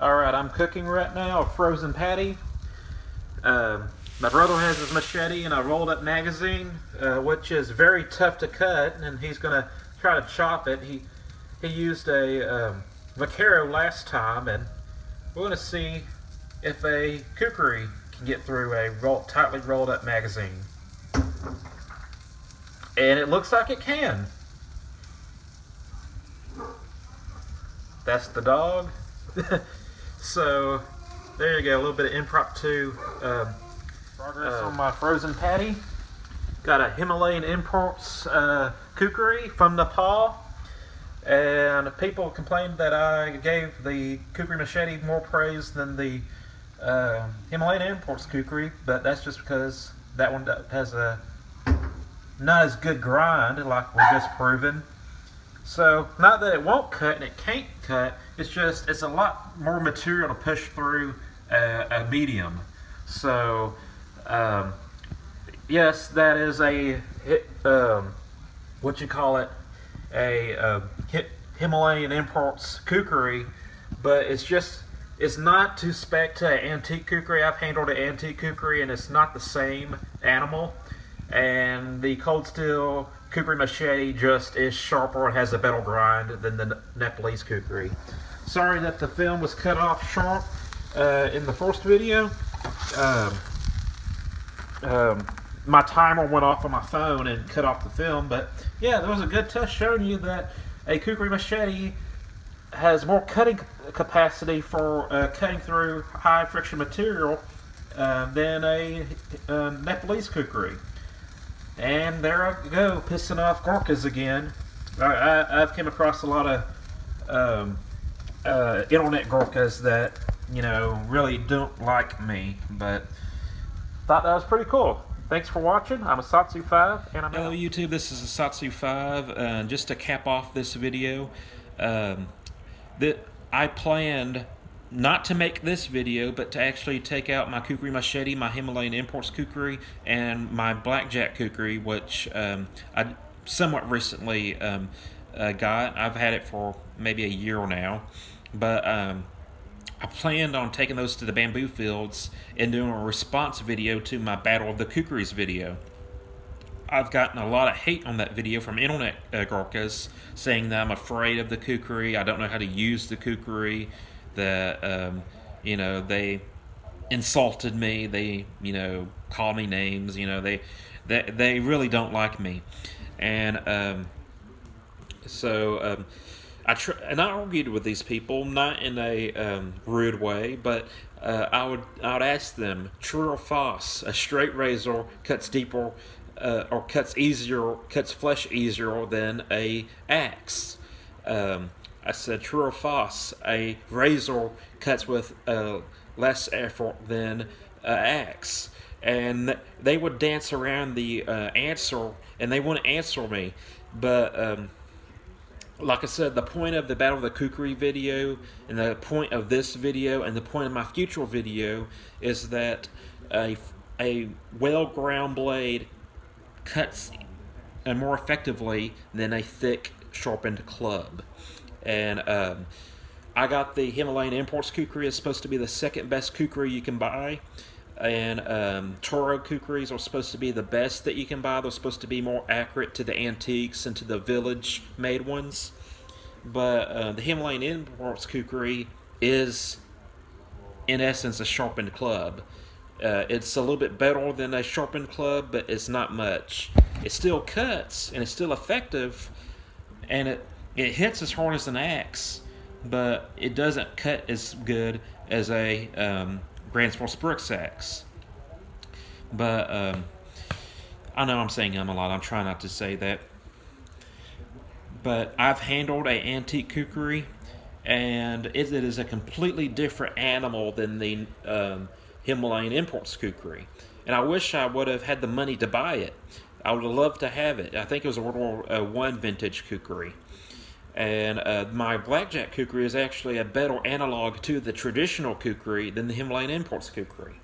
Alright, I'm cooking right now a frozen patty. My brother has his machete and a rolled up magazine, which is very tough to cut, and he's going to try to chop it. He used a vaquero last time, and we're going to see if a kukri can get through a tightly rolled up magazine. And it looks like it can. That's the dog. So there you go, a little bit of impromptu progress on my frozen patty. Got a Himalayan imports kukri from Nepal, and people complained that I gave the kukri machete more praise than the Himalayan imports kukri, but that's just because that one has a not as good grind like we just proven. So, not that it won't cut and it can't cut, it's just, it's a lot more material to push through a medium. So, yes, that is a, what you call it, a Himalayan imports kukri, but it's not to spec to an antique kukri. I've handled an antique kukri and it's not the same animal. And the cold steel kukri machete just is sharper and has a better grind than the Nepalese kukri. Sorry that the film was cut off short in the first video. My timer went off on my phone and cut off the film, but yeah, there was a good test showing you that a kukri machete has more cutting capacity for cutting through high friction material than a Nepalese kukri. And there I go, pissing off gurkas again. I've come across a lot of internet gurkas that, you know, really don't like me, but thought that was pretty cool. Thanks for watching. I'm a Satsu5, and I'm Hello YouTube, this is a Satsu5. Just to cap off this video, that I planned not to make this video, but to actually take out my kukri machete, my Himalayan imports kukri, and my blackjack kukri, which I somewhat recently got. I've had it for maybe a year now, but I planned on taking those to the bamboo fields and doing a response video to my Battle of the Kukris video. I've gotten a lot of hate on that video from internet gurkas saying that I'm afraid of the kukri, I don't know how to use the kukri, that you know, they insulted me, they, you know, called me names, you know, they really don't like me. And I argued with these people, not in a rude way, but I would ask them, true or false, a straight razor cuts deeper or cuts flesh easier than a axe. I said, true or false, a razor cuts with less effort than an axe. And they would dance around the answer, and they wouldn't answer me. But like I said, the point of the Battle of the Kukri video, and the point of this video, and the point of my future video is that a well-ground blade cuts more effectively than a thick, sharpened club. And I got the Himalayan imports kukri. It's supposed to be the second best kukri you can buy. And Toro kukris are supposed to be the best that you can buy. They're supposed to be more accurate to the antiques and to the village-made ones. But the Himalayan imports kukri is, in essence, a sharpened club. It's a little bit better than a sharpened club, but it's not much. It still cuts, and it's still effective, and it hits as hard as an axe, but it doesn't cut as good as a Grand Force Brooks axe. But I know I'm saying a lot. I'm trying not to say that. But I've handled an antique kukri, and it is a completely different animal than the Himalayan imports kukri. And I wish I would have had the money to buy it. I would have loved to have it. I think it was a World War I vintage kukri. And my blackjack kukri is actually a better analog to the traditional kukri than the Himalayan imports kukri.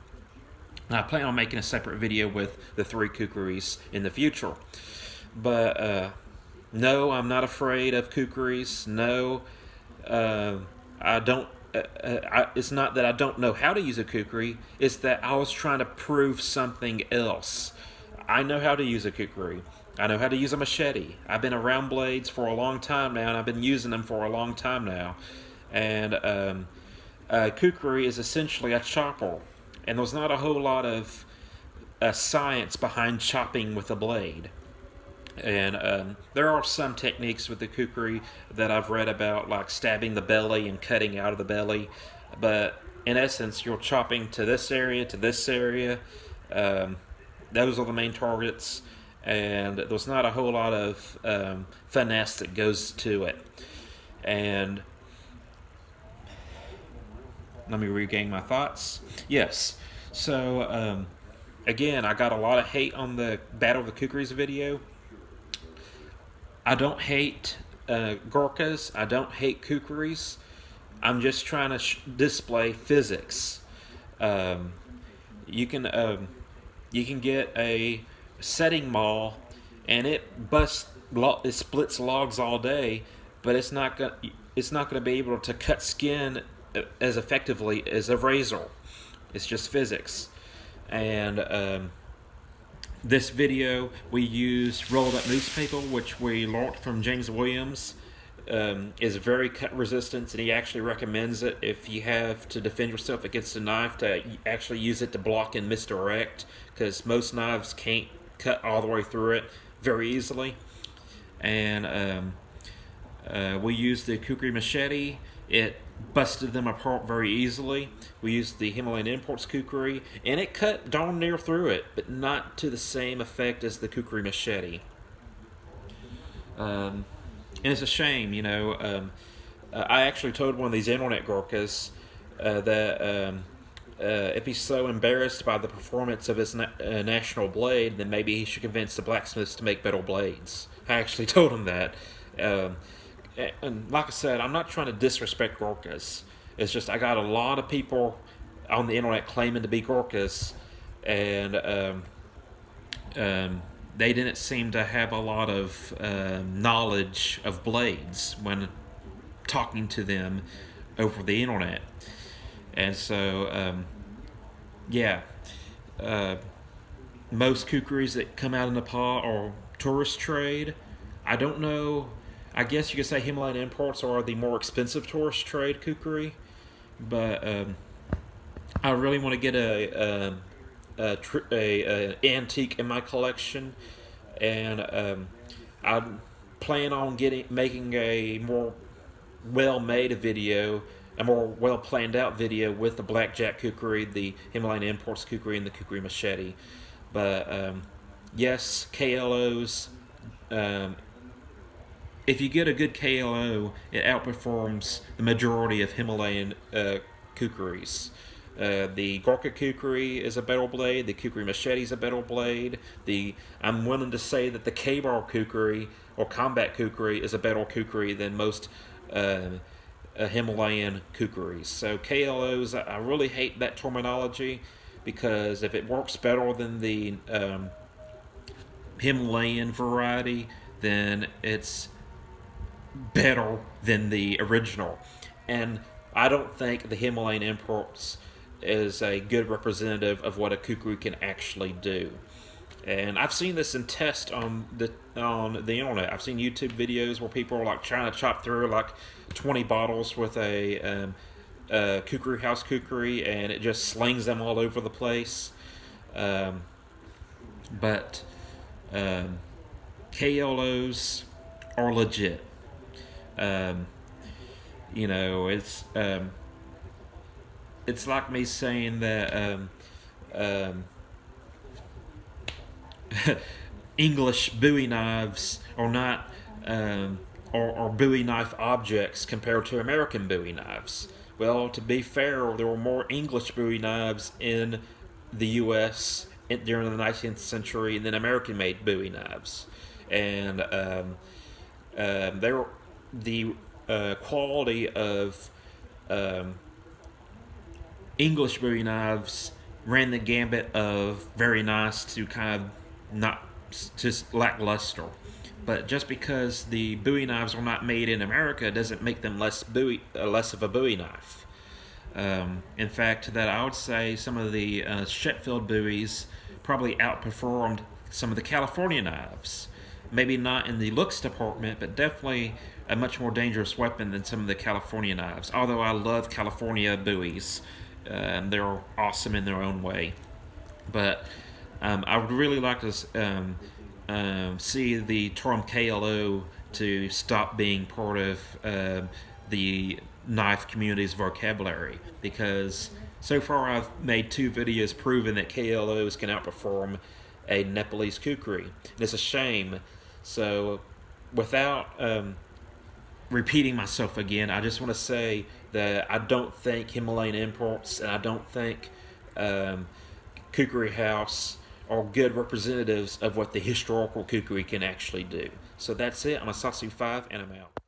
And I plan on making a separate video with the 3 kukris in the future. But no, I'm not afraid of kukris. No, I don't it's not that I don't know how to use a kukri. It's that I was trying to prove something else. I know how to use a kukri. I know how to use a machete. I've been around blades for a long time now, and I've been using them for a long time now. And kukri is essentially a chopper, and there's not a whole lot of science behind chopping with a blade. And there are some techniques with the kukri that I've read about, like stabbing the belly and cutting out of the belly. But in essence, you're chopping to this area, to this area. Those are the main targets. And there's not a whole lot of finesse that goes to it. And let me regain my thoughts. Yes. So, again, I got a lot of hate on the Battle of the Kukris video. I don't hate gurkas. I don't hate kukris. I'm just trying to display physics. You can get a setting maul, and it splits logs all day, but it's not gonna be able to cut skin as effectively as a razor. It's just physics. And this video, we used rolled up newspaper, which we learned from James Williams. Is very cut resistant, and he actually recommends it if you have to defend yourself against a knife, to actually use it to block and misdirect, because most knives can't cut all the way through it very easily. And we used the kukri machete. It busted them apart very easily. We used the Himalayan imports kukri, and it cut darn near through it, but not to the same effect as the kukri machete. And it's a shame, you know. I actually told one of these internet gurkas that if he's so embarrassed by the performance of his national blade, then maybe he should convince the blacksmiths to make better blades. I actually told him that. And like I said, I'm not trying to disrespect gurkas. It's just I got a lot of people on the internet claiming to be gurkas, and they didn't seem to have a lot of knowledge of blades when talking to them over the internet. And so, most kukris that come out of Nepal are tourist trade. I don't know. I guess you could say Himalayan imports are the more expensive tourist trade kukri, but I really want to get a antique in my collection, and I plan on making a more well-made video, a more well-planned out video with the blackjack kukri, the Himalayan imports kukri, and the kukri machete. But yes, KLOs. If you get a good KLO, it outperforms the majority of Himalayan kukris. The Gorka kukri is a better blade. The kukri machete is a better blade. I'm willing to say that the K-bar kukri or combat kukri is a better kukri than most Himalayan kukris. So KLOs, I really hate that terminology, because if it works better than the Himalayan variety, then it's better than the original. And I don't think the Himalayan imports is a good representative of what a kukri can actually do. And I've seen this in test on the internet. I've seen YouTube videos where people are like trying to chop through like 20 bottles with a kukri house kukri, and it just slings them all over the place. But KLOs are legit. You know, it's like me saying that English Bowie knives are not are Bowie knife objects compared to American Bowie knives. Well, to be fair, there were more English Bowie knives in the U.S. during the 19th century than American-made Bowie knives, and they were the quality of English Bowie knives ran the gambit of very nice to kind of not just lackluster. But just because the Bowie knives are not made in America doesn't make them less of a Bowie knife. In fact, that I would say some of the Sheffield buoys probably outperformed some of the California knives. Maybe not in the looks department, but definitely a much more dangerous weapon than some of the California knives. Although I love California buoys, and they're awesome in their own way. But I would really like to see the term KLO to stop being part of the knife community's vocabulary, because so far I've made 2 videos proving that KLOs can outperform a Nepalese kukri. And it's a shame. So without repeating myself again, I just want to say that I don't think Himalayan imports and I don't think Kukri House are good representatives of what the historical kukri can actually do. So that's it. I'm a Sasu 5 and I'm out.